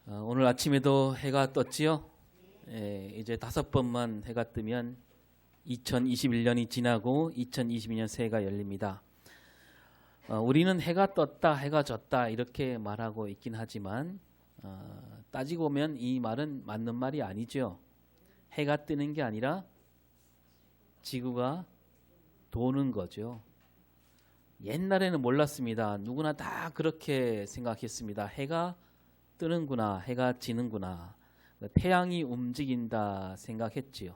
오늘 아침에도 해가 떴지요. 이제 5번만 해가 뜨면 2021년이 지나고 2022년 새해가 열립니다. 우리는 해가 떴다, 해가 졌다 이렇게 말하고 있긴 하지만 따지고 보면 이 말은 맞는 말이 아니죠. 해가 뜨는 게 아니라 지구가 도는 거죠. 옛날에는 몰랐습니다. 누구나 다 그렇게 생각했습니다. 해가 뜨는구나, 해가 지는구나, 태양이 움직인다 생각했지요.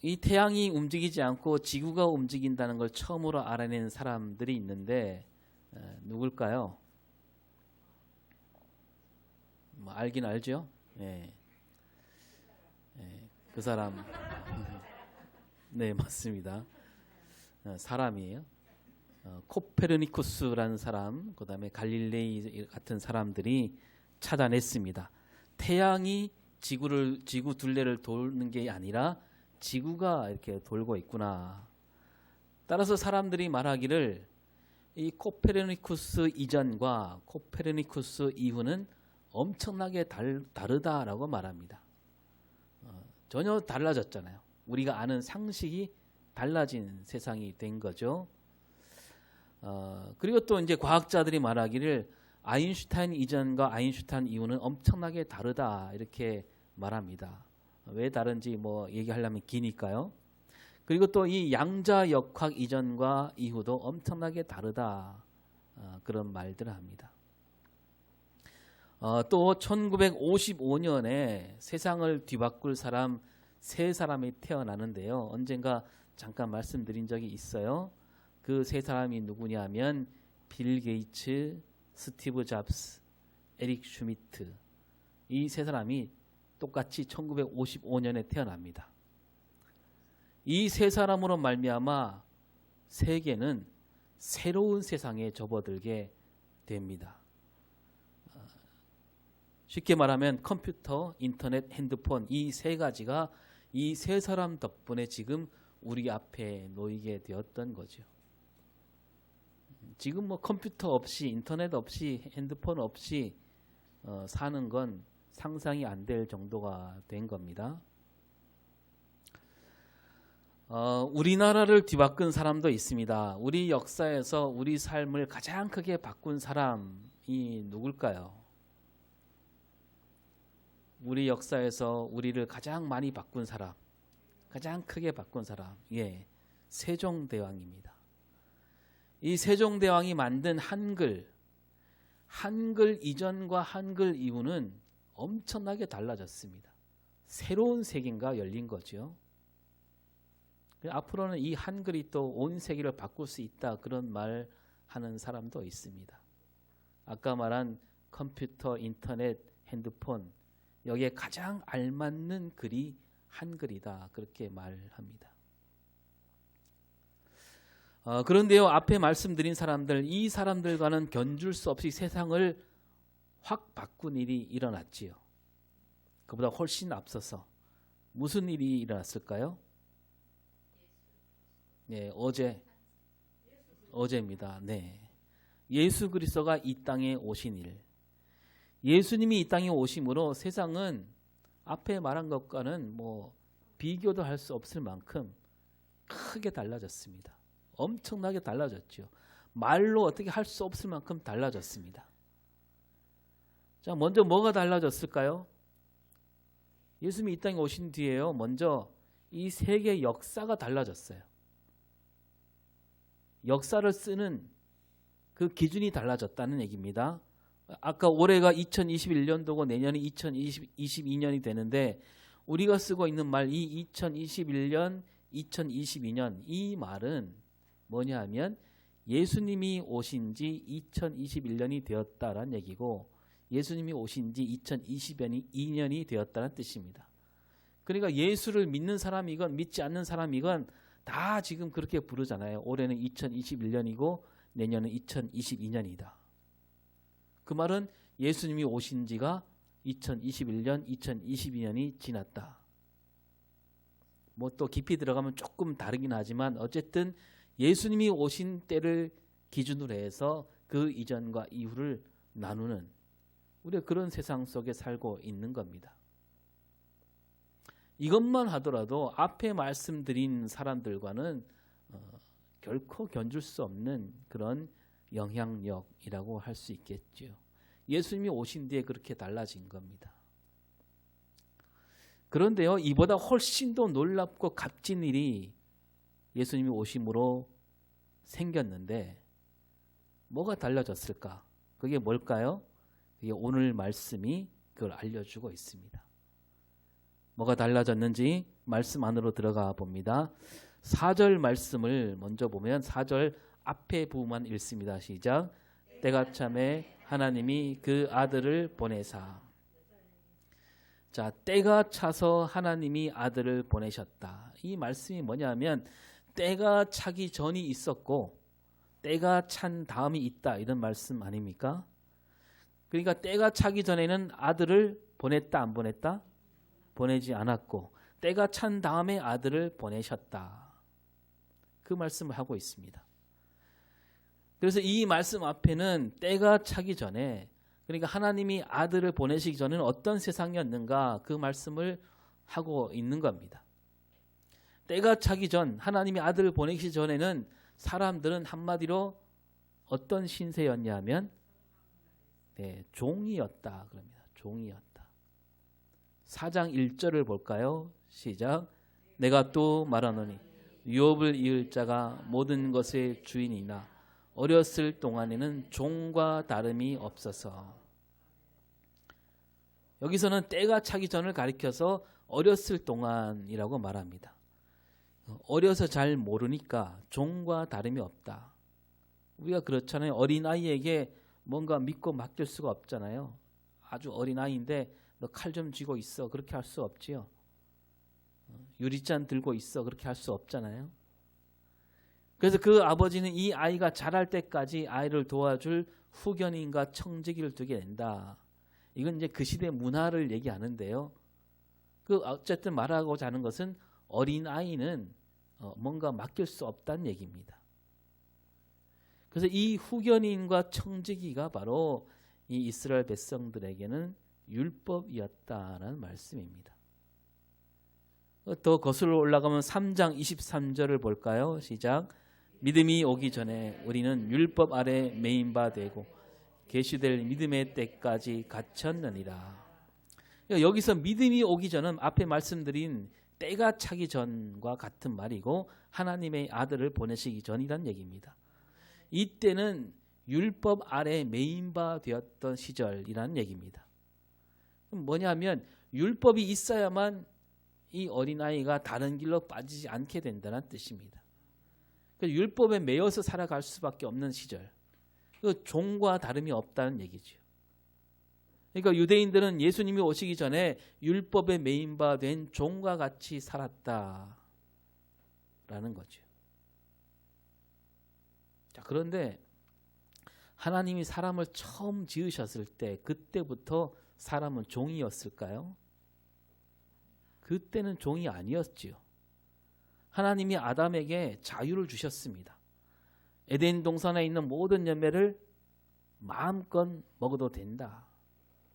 이 태양이 움직이지 않고 지구가 움직인다는 걸 처음으로 알아낸 사람들이 있는데 누굴까요? 알긴 알죠. 그 사람 네, 맞습니다. 사람이에요. 코페르니쿠스라는 사람, 그 다음에 갈릴레이 같은 사람들이 찾아냈습니다. 태양이 지구 둘레를 도는 게 아니라 지구가 이렇게 돌고 있구나. 따라서 사람들이 말하기를 이 코페르니쿠스 이전과 코페르니쿠스 이후는 엄청나게 다르다라고 말합니다. 전혀 달라졌잖아요. 우리가 아는 상식이 달라진 세상이 된 거죠. 그리고 또 이제 과학자들이 말하기를 아인슈타인 이전과 아인슈타인 이후는 엄청나게 다르다 이렇게 말합니다. 왜 다른지 얘기하려면 기니까요. 그리고 또 이 양자역학 이전과 이후도 엄청나게 다르다 그런 말들을 합니다. 또 1955년에 세상을 뒤바꿀 사람 세 사람이 태어나는데요. 언젠가 잠깐 말씀드린 적이 있어요. 그 세 사람이 누구냐면 빌 게이츠, 스티브 잡스, 에릭 슈미트. 이 세 사람이 똑같이 1955년에 태어납니다. 이 세 사람으로 말미암아 세계는 새로운 세상에 접어들게 됩니다. 쉽게 말하면 컴퓨터, 인터넷, 핸드폰 이 세 가지가 이 세 사람 덕분에 지금 우리 앞에 놓이게 되었던 거죠. 지금 컴퓨터 없이, 인터넷 없이, 핸드폰 없이 사는 건 상상이 안 될 정도가 된 겁니다. 우리나라를 뒤바꾼 사람도 있습니다. 우리 역사에서 우리 삶을 가장 크게 바꾼 사람이 누굴까요? 우리 역사에서 우리를 가장 많이 바꾼 사람, 가장 크게 바꾼 사람, 세종대왕입니다. 이 세종대왕이 만든 한글 이전과 한글 이후는 엄청나게 달라졌습니다. 새로운 세계가 열린 거죠. 앞으로는 이 한글이 또 온 세계를 바꿀 수 있다 그런 말 하는 사람도 있습니다. 아까 말한 컴퓨터, 인터넷, 핸드폰 여기에 가장 알맞는 글이 한글이다 그렇게 말합니다. 그런데요, 앞에 말씀드린 사람들, 이 사람들과는 견줄 수 없이 세상을 확 바꾼 일이 일어났지요. 그보다 훨씬 앞서서 무슨 일이 일어났을까요? 어제입니다. 예수 그리스도가 이 땅에 오신 일. 예수님이 이 땅에 오심으로 세상은 앞에 말한 것과는 비교도 할 수 없을 만큼 크게 달라졌습니다. 엄청나게 달라졌죠. 말로 어떻게 할 수 없을 만큼 달라졌습니다. 자, 먼저 뭐가 달라졌을까요? 예수님이 이 땅에 오신 뒤에요. 먼저 이 세계 역사가 달라졌어요. 역사를 쓰는 그 기준이 달라졌다는 얘기입니다. 아까 올해가 2021년도고 내년이 2022년이 되는데 우리가 쓰고 있는 말 이 2021년, 2022년 이 말은 뭐냐 하면 예수님이 오신 지 2021년이 되었다라는 얘기고 예수님이 오신 지 2022년이 되었다는 뜻입니다. 그러니까 예수를 믿는 사람이건 믿지 않는 사람이건 다 지금 그렇게 부르잖아요. 올해는 2021년이고 내년은 2022년이다. 그 말은 예수님이 오신 지가 2021년, 2022년이 지났다. 또 깊이 들어가면 조금 다르긴 하지만 어쨌든 예수님이 오신 때를 기준으로 해서 그 이전과 이후를 나누는 우리가 그런 세상 속에 살고 있는 겁니다. 이것만 하더라도 앞에 말씀드린 사람들과는 결코 견줄 수 없는 그런 영향력이라고 할 수 있겠죠. 예수님이 오신 뒤에 그렇게 달라진 겁니다. 그런데요, 이보다 훨씬 더 놀랍고 값진 일이 예수님이 오심으로 생겼는데 뭐가 달라졌을까? 그게 뭘까요? 그게 오늘 말씀이 그걸 알려주고 있습니다. 뭐가 달라졌는지 말씀 안으로 들어가 봅니다. 4절 말씀을 먼저 보면 4절 앞에 부분만 읽습니다. 시작. 때가 참에 하나님이 그 아들을 보내사. 자, 때가 차서 하나님이 아들을 보내셨다. 이 말씀이 뭐냐면 때가 차기 전이 있었고 때가 찬 다음이 있다, 이런 말씀 아닙니까? 그러니까 때가 차기 전에는 아들을 보냈다, 안 보냈다? 보내지 않았고 때가 찬 다음에 아들을 보내셨다. 그 말씀을 하고 있습니다. 그래서 이 말씀 앞에는 때가 차기 전에, 그러니까 하나님이 아들을 보내시기 전에는 어떤 세상이었는가, 그 말씀을 하고 있는 겁니다. 때가 차기 전, 하나님이 아들을 보내시기 전에는 사람들은 한마디로 어떤 신세였냐면 종이었다 그럽니다. 종이었다. 4장 1절을 볼까요? 시작. 내가 또 말하노니 유업을 이을 자가 모든 것의 주인이나 어렸을 동안에는 종과 다름이 없어서. 여기서는 때가 차기 전을 가리켜서 어렸을 동안이라고 말합니다. 어려서 잘 모르니까 종과 다름이 없다. 우리가 그렇잖아요. 어린아이에게 뭔가 믿고 맡길 수가 없잖아요. 아주 어린아이인데 너 칼 좀 쥐고 있어, 그렇게 할 수 없지요. 유리잔 들고 있어, 그렇게 할 수 없잖아요. 그래서 그 아버지는 이 아이가 자랄 때까지 아이를 도와줄 후견인과 청지기를 두게 된다. 이건 이제 그 시대 문화를 얘기하는데요. 그 어쨌든 말하고자 하는 것은 어린아이는 뭔가 맡길 수 없다는 얘기입니다. 그래서 이 후견인과 청지기가 바로 이 이스라엘 백성들에게는 율법이었다는 말씀입니다. 더 거슬러 올라가면 3장 23절을 볼까요? 시작. 믿음이 오기 전에 우리는 율법 아래 매인 바 되고 계시될 믿음의 때까지 갇혔느니라. 여기서 믿음이 오기 전은 앞에 말씀드린 때가 차기 전과 같은 말이고 하나님의 아들을 보내시기 전이란 얘기입니다. 이때는 율법 아래 매인 바 되었던 시절이라는 얘기입니다. 뭐냐면 율법이 있어야만 이 어린아이가 다른 길로 빠지지 않게 된다는 뜻입니다. 율법에 매여서 살아갈 수밖에 없는 시절. 그 종과 다름이 없다는 얘기죠. 그러니까 유대인들은 예수님이 오시기 전에 율법에 매인 바 된 종과 같이 살았다라는 거죠. 자, 그런데 하나님이 사람을 처음 지으셨을 때 그때부터 사람은 종이었을까요? 그때는 종이 아니었지요. 하나님이 아담에게 자유를 주셨습니다. 에덴 동산에 있는 모든 열매를 마음껏 먹어도 된다.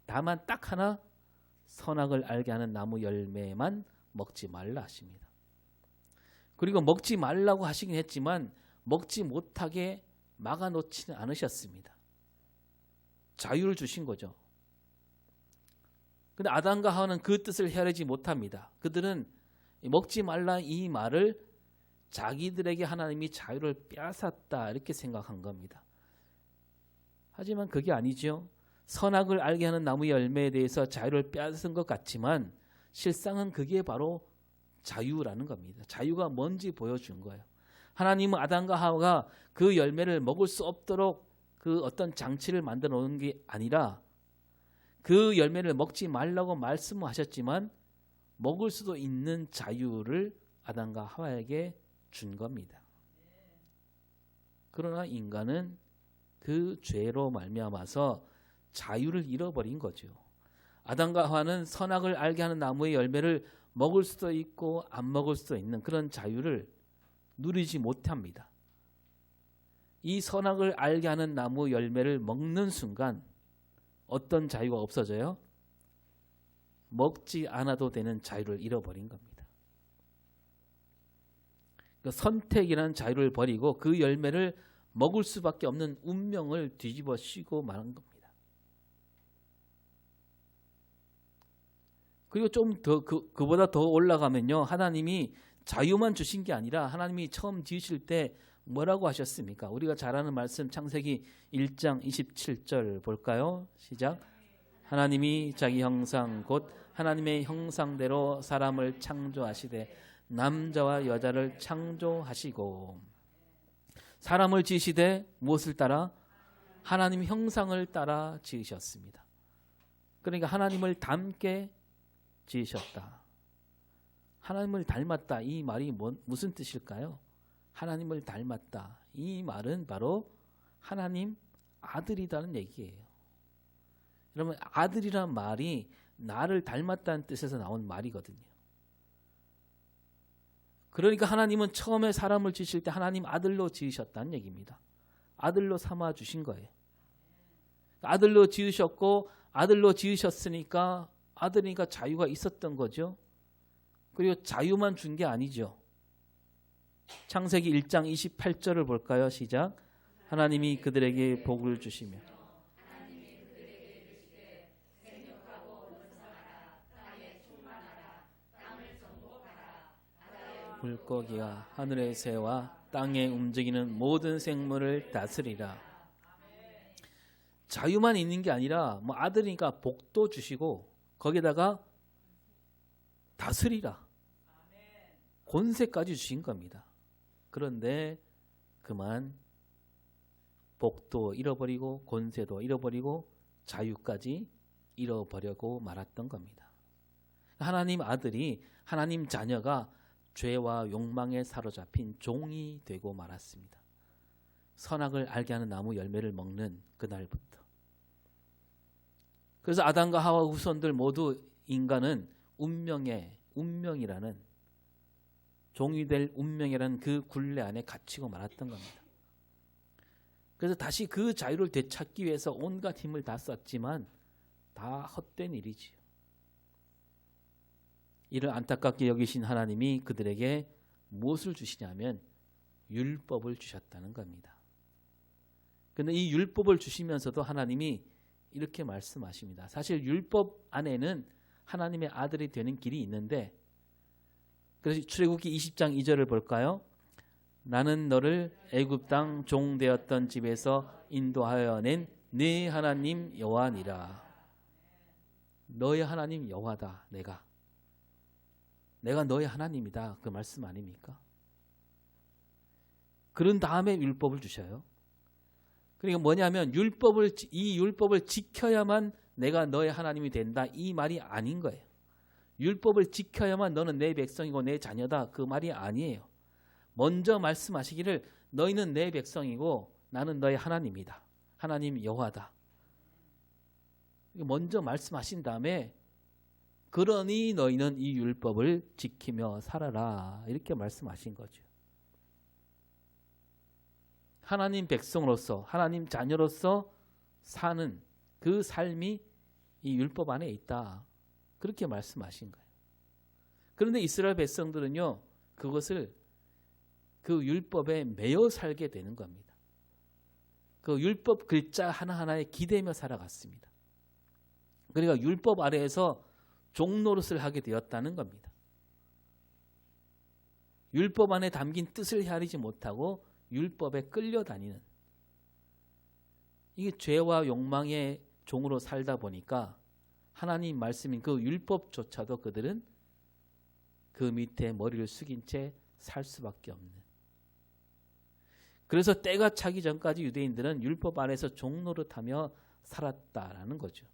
다만 딱 하나, 선악을 알게 하는 나무 열매만 먹지 말라 하십니다. 그리고 먹지 말라고 하시긴 했지만 먹지 못하게 막아놓지는 않으셨습니다. 자유를 주신 거죠. 그런데 아담과 하와는 그 뜻을 헤아리지 못합니다. 그들은 먹지 말라 이 말을 자기들에게 하나님이 자유를 빼앗았다 이렇게 생각한 겁니다. 하지만 그게 아니죠. 선악을 알게 하는 나무 열매에 대해서 자유를 빼앗은 것 같지만 실상은 그게 바로 자유라는 겁니다. 자유가 뭔지 보여준 거예요. 하나님은 아담과 하와가 그 열매를 먹을 수 없도록 그 어떤 장치를 만들어 놓은 게 아니라 그 열매를 먹지 말라고 말씀하셨지만 먹을 수도 있는 자유를 아담과 하와에게 준 겁니다. 그러나 인간은 그 죄로 말미암아서 자유를 잃어버린 거죠. 아담과 하와는 선악을 알게 하는 나무의 열매를 먹을 수도 있고 안 먹을 수도 있는 그런 자유를 누리지 못합니다. 이 선악을 알게 하는 나무 열매를 먹는 순간 어떤 자유가 없어져요? 먹지 않아도 되는 자유를 잃어버린 겁니다. 그 선택이라는 자유를 버리고 그 열매를 먹을 수밖에 없는 운명을 뒤집어 씌고 마는 겁니다. 그리고 좀 더 그보다 더 올라가면요, 하나님이 자유만 주신 게 아니라 하나님이 처음 지으실 때 뭐라고 하셨습니까? 우리가 잘 아는 말씀 창세기 1장 27절 볼까요? 시작. 하나님이 자기 형상 곧 하나님의 형상대로 사람을 창조하시되 남자와 여자를 창조하시고, 사람을 지으시되 무엇을 따라? 하나님 형상을 따라 지으셨습니다. 그러니까 하나님을 닮게 지으셨다. 하나님을 닮았다. 이 말이 무슨 뜻일까요? 하나님을 닮았다. 이 말은 바로 하나님 아들이라는 얘기예요. 여러분, 아들이란 말이 나를 닮았다는 뜻에서 나온 말이거든요. 그러니까 하나님은 처음에 사람을 지으실 때 하나님 아들로 지으셨다는 얘기입니다. 아들로 삼아 주신 거예요. 아들로 지으셨고 아들로 지으셨으니까 아들이니까 자유가 있었던 거죠. 그리고 자유만 준 게 아니죠. 창세기 1장 28절을 볼까요? 시작. 하나님이 그들에게 복을 주시며 물고기와 하늘의 새와 땅에 움직이는 모든 생물을 다스리라. 자유만 있는 게 아니라 뭐 아들이니까 복도 주시고 거기다가 다스리라. 권세까지 주신 겁니다. 그런데 그만 복도 잃어버리고 권세도 잃어버리고 자유까지 잃어버리고 말았던 겁니다. 하나님 아들이, 하나님 자녀가 죄와 욕망에 사로잡힌 종이 되고 말았습니다. 선악을 알게 하는 나무 열매를 먹는 그날부터. 그래서 아담과 하와 후손들 모두 인간은 운명이라는, 종이 될 운명이라는 그 굴레 안에 갇히고 말았던 겁니다. 그래서 다시 그 자유를 되찾기 위해서 온갖 힘을 다 썼지만 다 헛된 일이지요. 이를 안타깝게 여기신 하나님이 그들에게 무엇을 주시냐면 율법을 주셨다는 겁니다. 그런데 이 율법을 주시면서도 하나님이 이렇게 말씀하십니다. 사실 율법 안에는 하나님의 아들이 되는 길이 있는데, 그래서 출애굽기 20장 2절을 볼까요? 나는 너를 애굽 땅 종 되었던 집에서 인도하여 낸 네 하나님 여호와니라. 너의 하나님 여호와다. 내가 너의 하나님이다. 그 말씀 아닙니까? 그런 다음에 율법을 주셔요. 그러니까 뭐냐면 이 율법을 지켜야만 내가 너의 하나님이 된다. 이 말이 아닌 거예요. 율법을 지켜야만 너는 내 백성이고 내 자녀다. 그 말이 아니에요. 먼저 말씀하시기를 너희는 내 백성이고 나는 너의 하나님이다. 하나님 여호와다. 먼저 말씀하신 다음에 그러니 너희는 이 율법을 지키며 살아라. 이렇게 말씀하신 거죠. 하나님 백성으로서, 하나님 자녀로서 사는 그 삶이 이 율법 안에 있다. 그렇게 말씀하신 거예요. 그런데 이스라엘 백성들은요, 그것을 그 율법에 매여 살게 되는 겁니다. 그 율법 글자 하나하나에 기대며 살아갔습니다. 그러니까 율법 아래에서 종노릇을 하게 되었다는 겁니다. 율법 안에 담긴 뜻을 헤아리지 못하고 율법에 끌려다니는, 이게 죄와 욕망의 종으로 살다 보니까 하나님 말씀인 그 율법조차도 그들은 그 밑에 머리를 숙인 채 살 수밖에 없는. 그래서 때가 차기 전까지 유대인들은 율법 안에서 종노릇하며 살았다라는 거죠.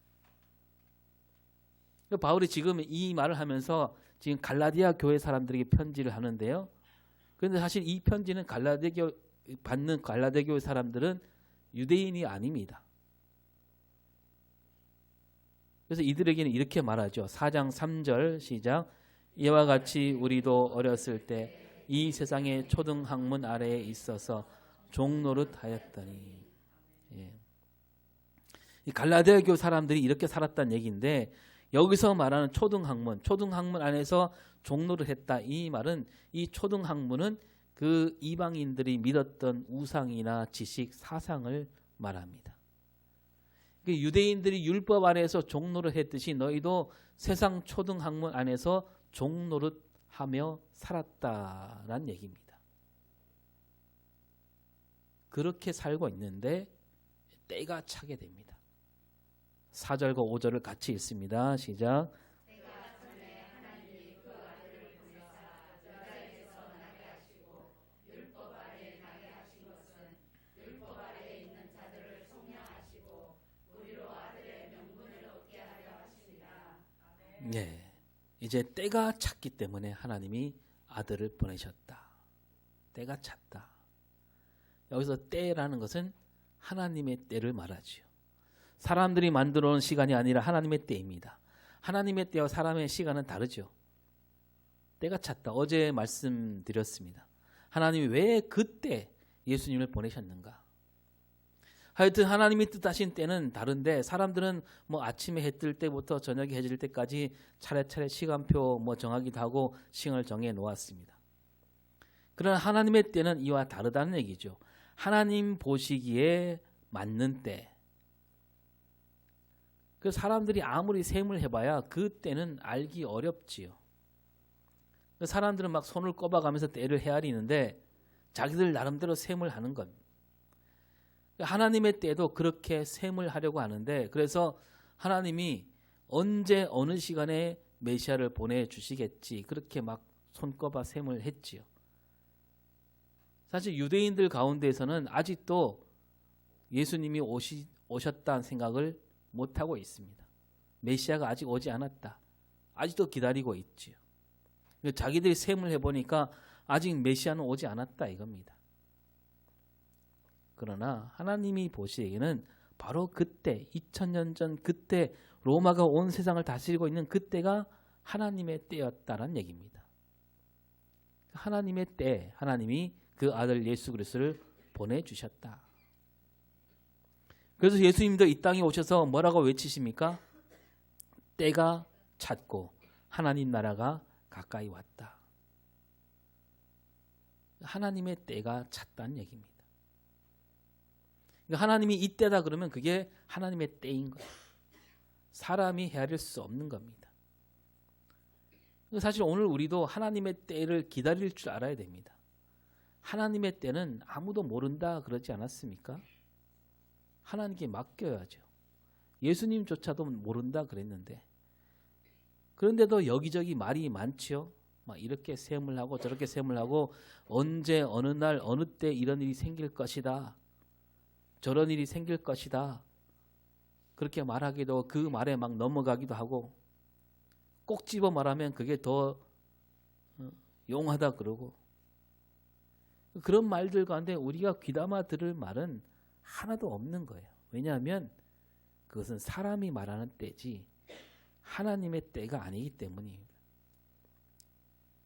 바울이 지금 이 말을 하면서 지금 갈라디아 교회 사람들에게 편지를 하는데요. 그런데 사실 이 편지는 받는 갈라디아 교회 사람들은 유대인이 아닙니다. 그래서 이들에게는 이렇게 말하죠. 4장 3절 시작. 이와 같이 우리도 어렸을 때 이 세상의 초등 학문 아래에 있어서 종노릇 하였더니. 예. 이 갈라디아 교회 사람들이 이렇게 살았다는 얘기인데 여기서 말하는 초등학문 안에서 종로를 했다. 이 말은 이 초등학문은 그 이방인들이 믿었던 우상이나 지식, 사상을 말합니다. 유대인들이 율법 안에서 종로를 했듯이 너희도 세상 초등학문 안에서 종로를 하며 살았다라는 얘기입니다. 그렇게 살고 있는데 때가 차게 됩니다. 4절과 5절을 같이 읽습니다. 시작. 네, 이제 때가 찼기 때문에 하나님이 아들을 보내셨다. 때가 찼다. 여기서 때라는 것은 하나님의 때를 말하지요. 사람들이 만들어 놓은 시간이 아니라 하나님의 때입니다. 하나님의 때와 사람의 시간은 다르죠. 때가 찼다. 어제 말씀드렸습니다. 하나님이 왜 그때 예수님을 보내셨는가? 하여튼 하나님이 뜻하신 때는 다른데 사람들은 뭐 아침에 해 뜰 때부터 저녁이 해질 때까지 차례차례 시간표 뭐 정하기도 하고 시간을 정해 놓았습니다. 그러나 하나님의 때는 이와 다르다는 얘기죠. 하나님 보시기에 맞는 때. 그 사람들이 아무리 셈을 해봐야 그 때는 알기 어렵지요. 사람들은 막 손을 꼽아가면서 때를 헤아리는데 자기들 나름대로 셈을 하는 겁니다. 하나님의 때도 그렇게 셈을 하려고 하는데 그래서 하나님이 언제 어느 시간에 메시아를 보내주시겠지 그렇게 막 손꼽아 셈을 했지요. 사실 유대인들 가운데에서는 아직도 예수님이 오셨다는 생각을 못하고 있습니다. 메시아가 아직 오지 않았다. 아직도 기다리고 있지요. 자기들이 셈을 해보니까 아직 메시아는 오지 않았다 이겁니다. 그러나 하나님이 보시기에는 바로 그때 2000년 전 그때 로마가 온 세상을 다스리고 있는 그때가 하나님의 때였다는 얘기입니다. 하나님의 때 하나님이 그 아들 예수 그리스도를 보내주셨다. 그래서 예수님도 이 땅에 오셔서 뭐라고 외치십니까? 때가 찼고 하나님 나라가 가까이 왔다. 하나님의 때가 찼다는 얘기입니다. 하나님이 이때다 그러면 그게 하나님의 때인 거예요. 사람이 헤아릴 수 없는 겁니다. 사실 오늘 우리도 하나님의 때를 기다릴 줄 알아야 됩니다. 하나님의 때는 아무도 모른다 그러지 않았습니까? 하나님께 맡겨야죠. 예수님조차도 모른다 그랬는데 그런데도 여기저기 말이 많지요. 막 이렇게 셈을 하고 저렇게 셈을 하고 언제 어느 날 어느 때 이런 일이 생길 것이다. 저런 일이 생길 것이다. 그렇게 말하기도 그 말에 막 넘어가기도 하고 꼭 집어 말하면 그게 더 용하다 그러고 그런 말들 가운데 우리가 귀담아 들을 말은 하나도 없는 거예요. 왜냐하면 그것은 사람이 말하는 때지 하나님의 때가 아니기 때문입니다.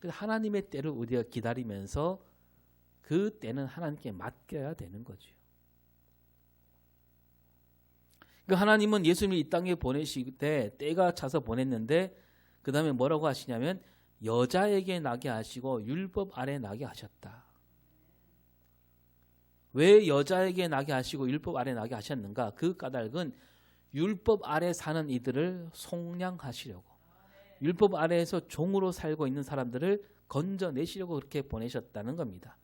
하나님의 때를 우리가 기다리면서 그 때는 하나님께 맡겨야 되는 거죠. 하나님은 예수님을 이 땅에 보내실 때 때가 차서 보냈는데 그 다음에 뭐라고 하시냐면 여자에게 나게 하시고 율법 아래 나게 하셨다. 왜 여자에게 나게 하시고 율법 아래 나게 하셨는가? 그 까닭은 율법 아래 사는 이들을 속량하시려고 율법 아래에서 종으로 살고 있는 사람들을 건져내시려고 그렇게 보내셨다는 겁니다.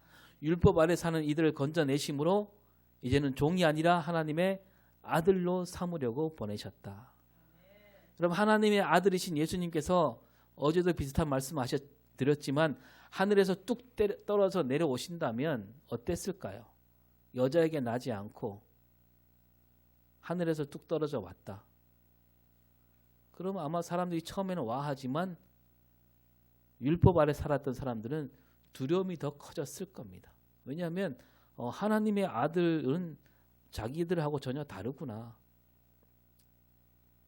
율법 아래 사는 이들을 건져내심으로 이제는 종이 아니라 하나님의 아들로 삼으려고 보내셨다. 그럼 하나님의 아들이신 예수님께서 어제도 비슷한 말씀 드렸지만 하늘에서 뚝 떨어져 내려오신다면 어땠을까요? 여자에게 나지 않고 하늘에서 뚝 떨어져 왔다. 그럼 아마 사람들이 처음에는 와하지만 율법 아래 살았던 사람들은 두려움이 더 커졌을 겁니다. 왜냐하면 하나님의 아들은 자기들하고 전혀 다르구나.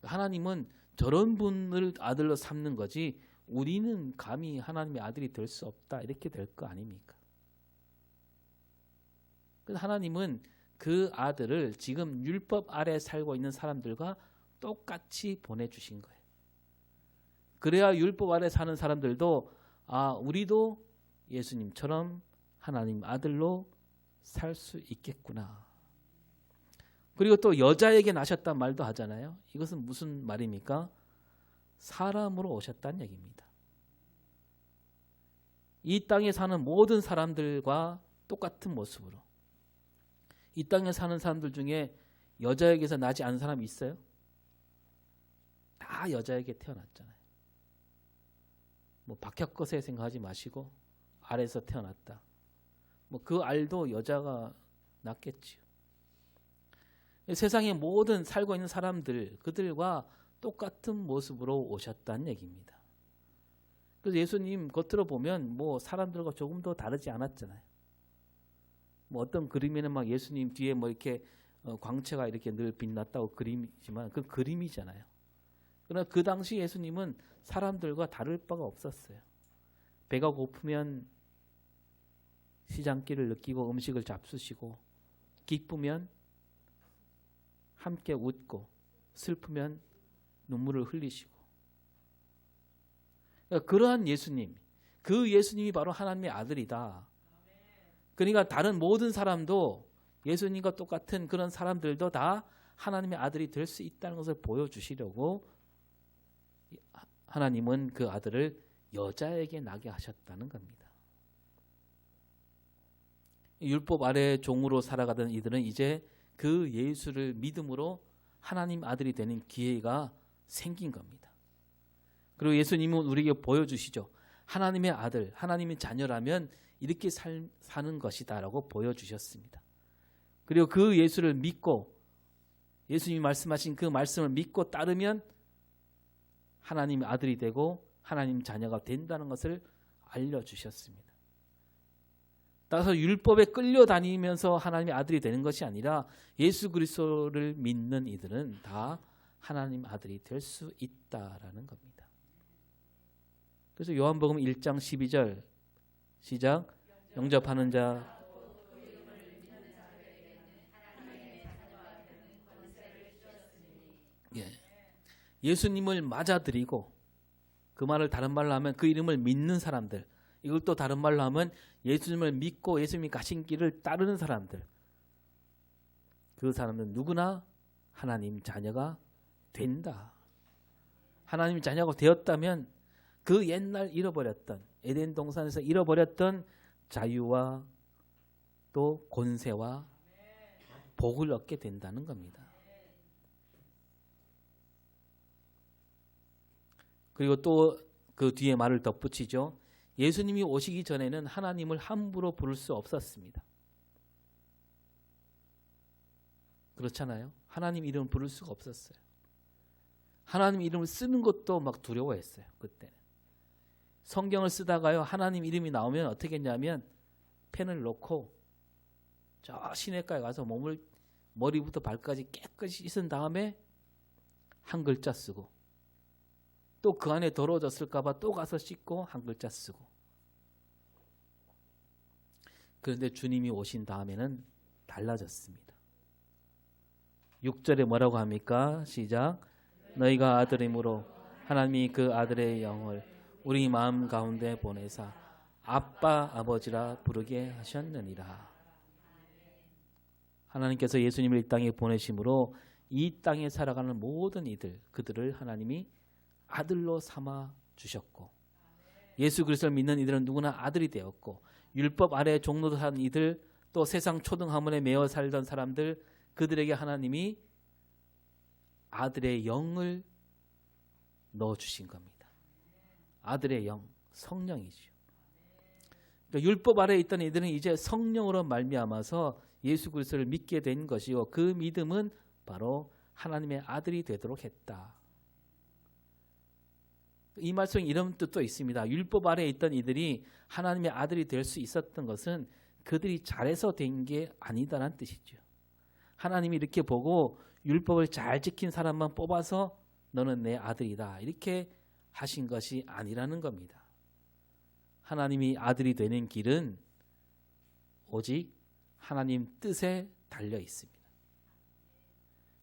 하나님은 저런 분을 아들로 삼는 거지 우리는 감히 하나님의 아들이 될 수 없다. 이렇게 될 거 아닙니까? 그래서 하나님은 그 아들을 지금 율법 아래 살고 있는 사람들과 똑같이 보내주신 거예요. 그래야 율법 아래 사는 사람들도 우리도 예수님처럼 하나님 아들로 살 수 있겠구나. 그리고 또 여자에게 나셨단 말도 하잖아요. 이것은 무슨 말입니까? 사람으로 오셨다는 얘기입니다. 이 땅에 사는 모든 사람들과 똑같은 모습으로. 이 땅에 사는 사람들 중에 여자에게서 나지 않은 사람이 있어요? 다 여자에게 태어났잖아요. 뭐 박혁거세 생각하지 마시고 알에서 태어났다. 뭐 그 알도 여자가 낳겠지요. 세상의 모든 살고 있는 사람들, 그들과 똑같은 모습으로 오셨다는 얘기입니다. 그래서 예수님 겉으로 보면 뭐 사람들과 조금 더 다르지 않았잖아요. 뭐 어떤 그림에는 막 예수님 뒤에 뭐 이렇게 광채가 이렇게 늘 빛났다고 그림이지만 그 그림이잖아요. 그러나 그 당시 예수님은 사람들과 다를 바가 없었어요. 배가 고프면 시장길을 느끼고 음식을 잡수시고, 기쁘면 함께 웃고, 슬프면 눈물을 흘리시고. 그러니까 그러한 예수님, 그 예수님이 바로 하나님의 아들이다. 그러니까 다른 모든 사람도 예수님과 똑같은 그런 사람들도 다 하나님의 아들이 될 수 있다는 것을 보여주시려고 하나님은 그 아들을 여자에게 나게 하셨다는 겁니다. 율법 아래 종으로 살아가던 이들은 이제 그 예수를 믿음으로 하나님 아들이 되는 기회가 생긴 겁니다. 그리고 예수님은 우리에게 보여주시죠. 하나님의 아들, 하나님의 자녀라면 이렇게 사는 것이다 라고 보여주셨습니다. 그리고 그 예수를 믿고, 예수님이 말씀하신 그 말씀을 믿고 따르면 하나님의 아들이 되고 하나님 자녀가 된다는 것을 알려주셨습니다. 따라서 율법에 끌려다니면서 하나님의 아들이 되는 것이 아니라 예수 그리스도를 믿는 이들은 다 하나님 아들이 될 수 있다라는 겁니다. 그래서 요한복음 1장 12절 시작. 영접하는 자 예수님을 맞아들이고, 그 말을 다른 말로 하면 그 이름을 믿는 사람들, 이걸 또 다른 말로 하면 예수님을 믿고 예수님이 가신 길을 따르는 사람들, 그 사람은 누구나 하나님 자녀가 된다. 하나님 자녀가 되었다면 그 옛날 잃어버렸던, 에덴 동산에서 잃어버렸던 자유와 또 권세와 복을 얻게 된다는 겁니다. 그리고 또 그 뒤에 말을 덧붙이죠. 예수님이 오시기 전에는 하나님을 함부로 부를 수 없었습니다. 그렇잖아요. 하나님 이름을 부를 수가 없었어요. 하나님 이름을 쓰는 것도 막 두려워했어요. 그때는. 성경을 쓰다가요, 하나님 이름이 나오면 어떻게 했냐면 펜을 놓고 저 시냇가에 가서 몸을 머리부터 발까지 깨끗이 씻은 다음에 한 글자 쓰고, 또 그 안에 더러워졌을까 봐 또 가서 씻고 한 글자 쓰고. 그런데 주님이 오신 다음에는 달라졌습니다. 6절에 뭐라고 합니까? 시작. 너희가 아들이므로 하나님이 그 아들의 영을 우리 마음 가운데 보내사 아빠 아버지라 부르게 하셨느니라. 하나님께서 예수님을 이 땅에 보내심으로 이 땅에 살아가는 모든 이들, 그들을 하나님이 아들로 삼아 주셨고, 예수 그리스도를 믿는 이들은 누구나 아들이 되었고, 율법 아래 종로도 사는 이들, 또 세상 초등학문에 매어 살던 사람들, 그들에게 하나님이 아들의 영을 넣어주신 겁니다. 아들의 영, 성령이죠. 그러니까 율법 아래에 있던 이들은 이제 성령으로 말미암아서 예수 그리스도를 믿게 된 것이요, 그 믿음은 바로 하나님의 아들이 되도록 했다. 이 말씀에 이런 뜻도 있습니다. 율법 아래에 있던 이들이 하나님의 아들이 될 수 있었던 것은 그들이 잘해서 된 게 아니다라는 뜻이죠. 하나님이 이렇게 보고 율법을 잘 지킨 사람만 뽑아서 너는 내 아들이다, 이렇게 하신 것이 아니라는 겁니다. 하나님이 아들이 되는 길은 오직 하나님 뜻에 달려 있습니다.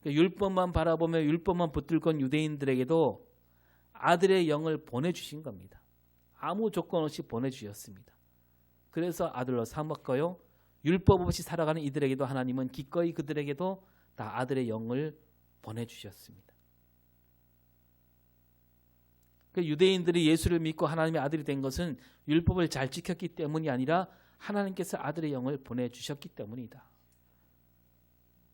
그러니까 율법만 바라보며 율법만 붙들건 유대인들에게도 아들의 영을 보내주신 겁니다. 아무 조건 없이 보내주셨습니다. 그래서 아들로 삼았고요. 율법 없이 살아가는 이들에게도 하나님은 기꺼이 그들에게도 다 아들의 영을 보내주셨습니다. 그러니까 유대인들이 예수를 믿고 하나님의 아들이 된 것은 율법을 잘 지켰기 때문이 아니라 하나님께서 아들의 영을 보내주셨기 때문이다.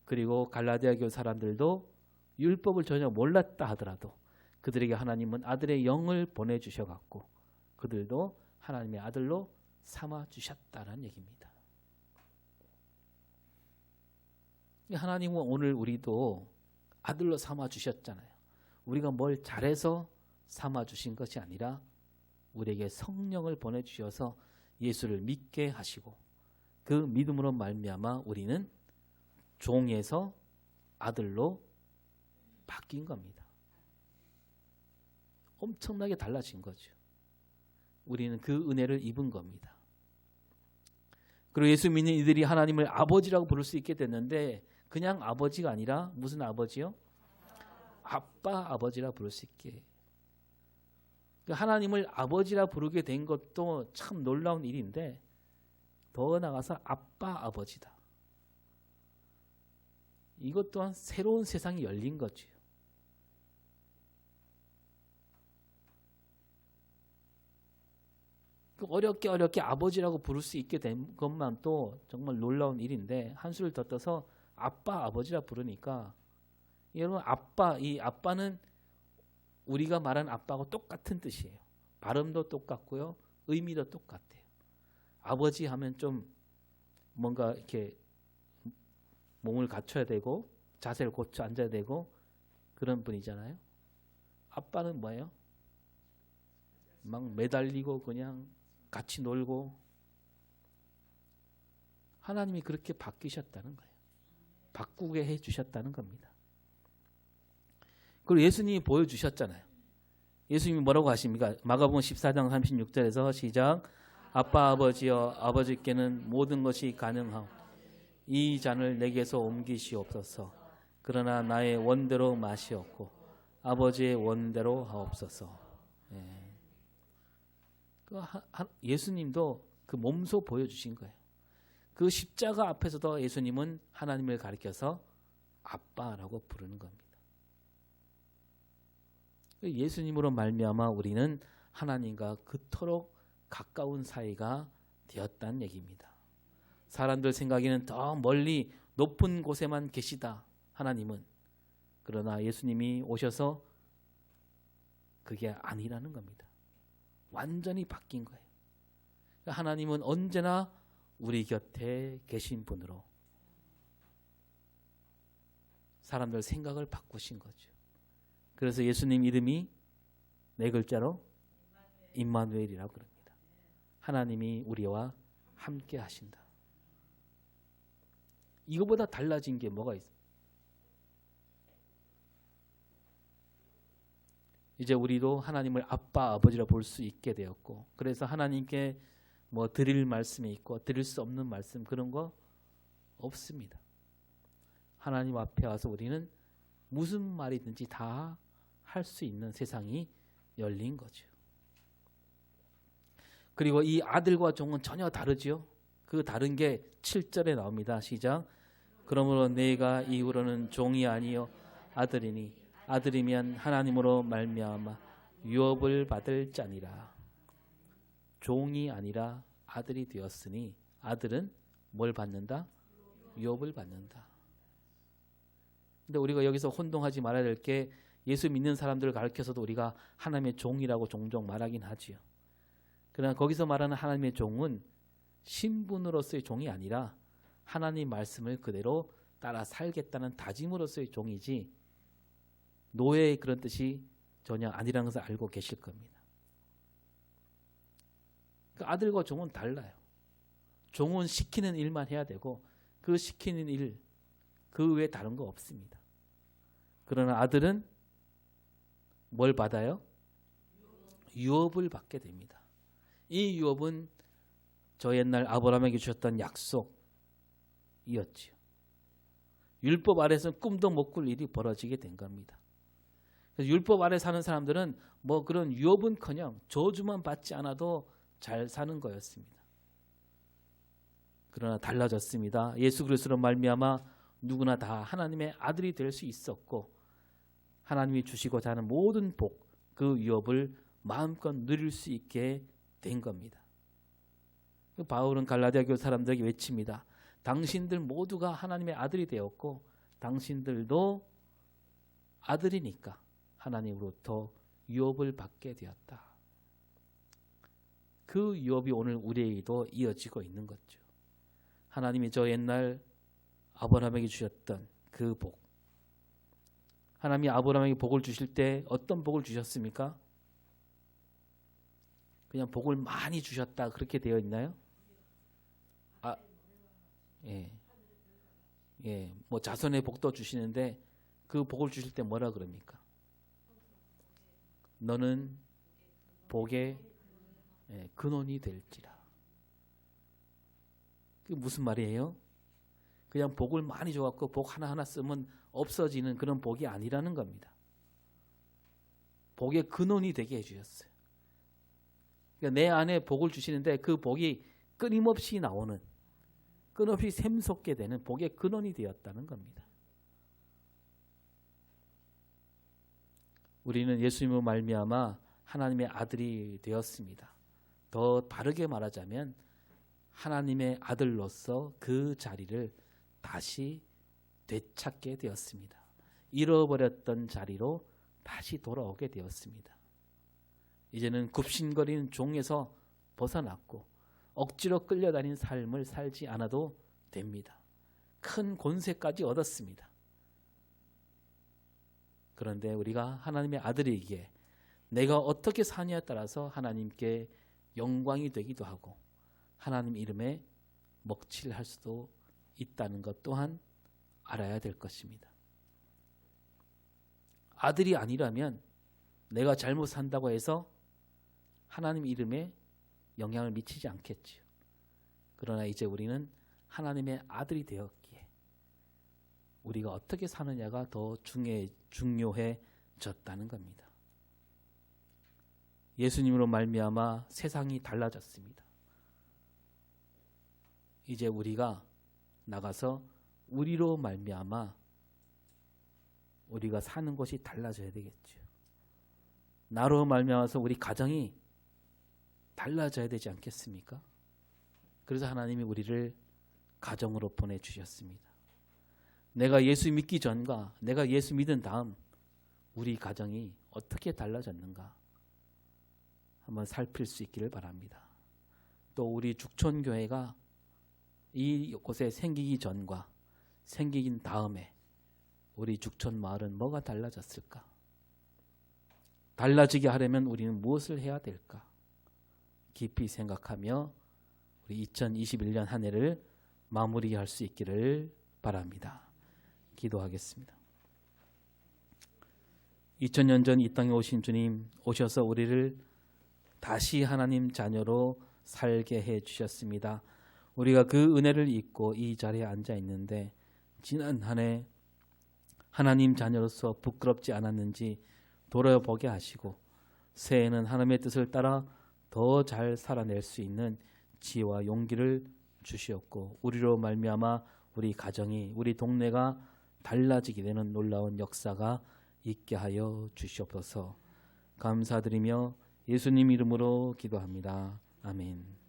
그리고 갈라디아 교회 사람들도 율법을 전혀 몰랐다 하더라도 그들에게 하나님은 아들의 영을 보내주셔갖고 그들도 하나님의 아들로 삼아주셨다는 얘기입니다. 하나님은 오늘 우리도 아들로 삼아주셨잖아요. 우리가 뭘 잘해서 삼아주신 것이 아니라 우리에게 성령을 보내주셔서 예수를 믿게 하시고 그 믿음으로 말미암아 우리는 종에서 아들로 바뀐 겁니다. 엄청나게 달라진 거죠. 우리는 그 은혜를 입은 겁니다. 그리고 예수 믿는 이들이 하나님을 아버지라고 부를 수 있게 됐는데 그냥 아버지가 아니라 무슨 아버지요? 아빠 아버지라 부를 수 있게. 하나님을 아버지라 부르게 된 것도 참 놀라운 일인데 더 나아가서 아빠 아버지다. 이것 또한 새로운 세상이 열린 거죠. 어렵게 아버지라고 부를 수 있게 된 것만 또 정말 놀라운 일인데 한수를 더 떠서 아빠 아버지라 부르니까 여러분 이 아빠는 우리가 말하는 아빠하고 똑같은 뜻이에요. 발음도 똑같고요. 의미도 똑같아요. 아버지 하면 좀 뭔가 이렇게 몸을 갖춰야 되고 자세를 고쳐 앉아야 되고 그런 분이잖아요. 아빠는 뭐예요? 막 매달리고 그냥 같이 놀고. 하나님이 그렇게 바뀌셨다는 거예요. 바꾸게 해주셨다는 겁니다. 그리고 예수님이 보여주셨잖아요. 예수님이 뭐라고 하십니까? 마가복음 14장 36절에서 시작. 아빠 아버지여 아버지께는 모든 것이 가능하오. 이 잔을 내게서 옮기시옵소서. 그러나 나의 원대로 마시옵고 아버지의 원대로 하옵소서. 예수님도 그 몸소 보여주신 거예요. 그 십자가 앞에서도 예수님은 하나님을 가리켜서 아빠라고 부르는 겁니다. 예수님으로 말미암아 우리는 하나님과 그토록 가까운 사이가 되었다는 얘기입니다. 사람들 생각에는 더 멀리 높은 곳에만 계시다 하나님은. 그러나 예수님이 오셔서 그게 아니라는 겁니다. 완전히 바뀐 거예요. 하나님은 언제나 우리 곁에 계신 분으로 사람들 생각을 바꾸신 거죠. 그래서 예수님 이름이 네 글자로 임마누엘이라고 그럽니다. 하나님이 우리와 함께 하신다. 이거보다 달라진 게 뭐가 있어요? 이제 우리도 하나님을 아빠 아버지라 볼 수 있게 되었고 그래서 하나님께 뭐 드릴 말씀이 있고 드릴 수 없는 말씀 그런 거 없습니다. 하나님 앞에 와서 우리는 무슨 말이든지 다 할 수 있는 세상이 열린 거죠. 그리고 이 아들과 종은 전혀 다르죠. 그 다른 게 7절에 나옵니다. 시작. 그러므로 내가 이후로는 종이 아니요 아들이니 아들이면 하나님으로 말미암아 유업을 받을 자니라. 종이 아니라 아들이 되었으니 아들은 뭘 받는다? 유업을 받는다. 근데 우리가 여기서 혼동하지 말아야 될 게 예수 믿는 사람들을 가르쳐서도 우리가 하나님의 종이라고 종종 말하긴 하지요. 그러나 거기서 말하는 하나님의 종은 신분으로서의 종이 아니라 하나님 말씀을 그대로 따라 살겠다는 다짐으로서의 종이지 노예의 그런 뜻이 전혀 아니라는 것을 알고 계실 겁니다. 그러니까 아들과 종은 달라요. 종은 시키는 일만 해야 되고 그 시키는 일, 그 외에 다른 거 없습니다. 그러나 아들은 뭘 받아요? 유업을 받게 됩니다. 이 유업은 저 옛날 아브라함에게 주셨던 약속이었지요. 율법 아래서 꿈도 못 꿀 일이 벌어지게 된 겁니다. 그래서 율법 아래 사는 사람들은 뭐 그런 유업은커녕 저주만 받지 않아도 잘 사는 거였습니다. 그러나 달라졌습니다. 예수 그리스도로 말미암아 누구나 다 하나님의 아들이 될 수 있었고 하나님이 주시고자 하는 모든 복, 그 유업을 마음껏 누릴 수 있게 된 겁니다. 바울은 갈라디아 교회 사람들에게 외칩니다. 당신들 모두가 하나님의 아들이 되었고 당신들도 아들이니까 하나님으로부터 유업을 받게 되었다. 그 유업이 오늘 우리에게도 이어지고 있는 거죠. 하나님이 저 옛날 아브라함에게 주셨던 그 복. 하나님이 아브라함에게 복을 주실 때 어떤 복을 주셨습니까? 그냥 복을 많이 주셨다 그렇게 되어 있나요? 뭐 자손의 복도 주시는데 그 복을 주실 때 뭐라 그럽니까? 너는 복의 근원이 될지라. 그게 무슨 말이에요? 그냥 복을 많이 줘갖고 복 하나하나 쓰면 없어지는 그런 복이 아니라는 겁니다. 복의 근원이 되게 해주셨어요. 그러니까 내 안에 복을 주시는데 그 복이 끊임없이 나오는, 끊임없이 샘솟게 되는 복의 근원이 되었다는 겁니다. 우리는 예수님으로 말미암아 하나님의 아들이 되었습니다. 더 바르게 말하자면 하나님의 아들로서 그 자리를 다시 되찾게 되었습니다. 잃어버렸던 자리로 다시 돌아오게 되었습니다. 이제는 굽신거리는 종에서 벗어났고 억지로 끌려다니는 삶을 살지 않아도 됩니다. 큰 권세까지 얻었습니다. 그런데 우리가 하나님의 아들이기에 내가 어떻게 사냐에 따라서 하나님께 영광이 되기도 하고 하나님 이름에 먹칠할 수도 있다는 것 또한 알아야 될 것입니다. 아들이 아니라면 내가 잘못 산다고 해서 하나님 이름에 영향을 미치지 않겠지요. 그러나 이제 우리는 하나님의 아들이 되었기에 우리가 어떻게 사느냐가 더 중요해졌다는 겁니다. 예수님으로 말미암아 세상이 달라졌습니다. 이제 우리가 나가서 우리로 말미암아 우리가 사는 것이 달라져야 되겠죠. 나로 말미암아서 우리 가정이 달라져야 되지 않겠습니까? 그래서 하나님이 우리를 가정으로 보내주셨습니다. 내가 예수 믿기 전과 내가 예수 믿은 다음 우리 가정이 어떻게 달라졌는가 한번 살필 수 있기를 바랍니다. 또 우리 죽촌교회가 이곳에 생기기 전과 생기긴 다음에 우리 죽촌 마을은 뭐가 달라졌을까? 달라지게 하려면 우리는 무엇을 해야 될까? 깊이 생각하며 우리 2021년 한 해를 마무리할 수 있기를 바랍니다. 기도하겠습니다. 2000년 전 이 땅에 오신 주님, 오셔서 우리를 다시 하나님 자녀로 살게 해 주셨습니다. 우리가 그 은혜를 잊고 이 자리에 앉아 있는데 지난 한 해 하나님 자녀로서 부끄럽지 않았는지 돌아보게 하시고 새해에는 하나님의 뜻을 따라 더 잘 살아낼 수 있는 지혜와 용기를 주시었고 우리로 말미암아 우리 가정이 우리 동네가 달라지게 되는 놀라운 역사가 있게 하여 주시옵소서. 감사드리며 예수님 이름으로 기도합니다. 아멘.